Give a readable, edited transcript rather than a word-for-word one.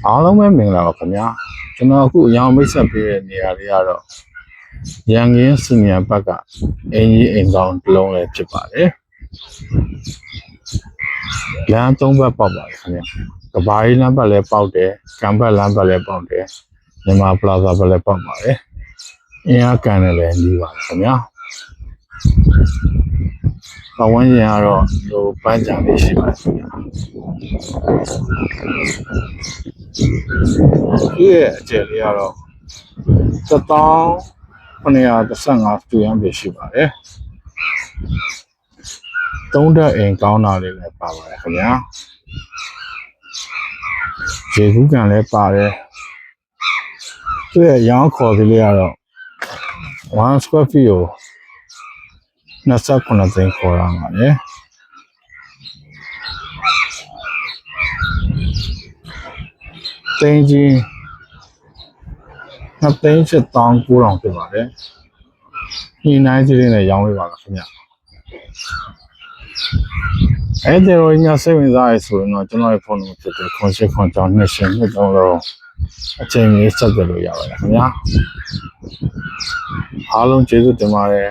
အားလုံးပဲမင်္ဂလာပါခင်ဗျာကျွန်တော်အခုအရောင်မိတ်ဆက်ပေးတဲ့နေရာလေးကတော့ရန်ကင်းစင်ညာဘက်ကအင်ကြီးအိမ်ကောင်းတစ်လုံးလည်းဖြစ်ပါတယ်လမ်း၃ဘက်ပေါက်ပါတယ်ခင်ဗျာကဘာကြီးလမ်းဘက်လည်းပေါက်တယ်ကံဘက်လမ်းဘက်လည်းပေါက်တယ်မြန်မာပလာဇာဘက်လည်းပေါက်ပါတယ်အင်းအားကန်လည်းနေပါတယ်ခင်ဗျာပတ်ဝန်းကျင်ကတော့လိုပန်းချံလေးရှိပါတယ်ခင်ဗျာဒီရဲ့အကျယ်လေးကတော့1915စတူယန်ပဲရှိပါတယ်သုံးတက်အိမ်ကောင်းတာလေးလည်းပါပါတယ်ခင်ဗျာရေကူးကန်လည်းပါတယ်သူရဲ့ရောင်းခေါ်ကလေးကတော့1 square feet ကို29သိန်းခေါ်ရမှာလေတင်းကြီး2,890,000ဖြစ်ပါတယ်ညနိုင်ကြီးလေးနဲ့ရောင်းပေးပါလားခင်ဗျအဲ့ဒီတော့ညစိတ်ဝင်စားရဆိုရင်တော့ကျွန်တော်ရဲ့ဖုန်းနံပါတ်ဖြစ်တဲ့08962623လုံးအချိန်ကြီးဆက်သွယ်လို့ရပါတယ်ခင်ဗျာအားလုံးကျေးဇူးတင်ပါတယ်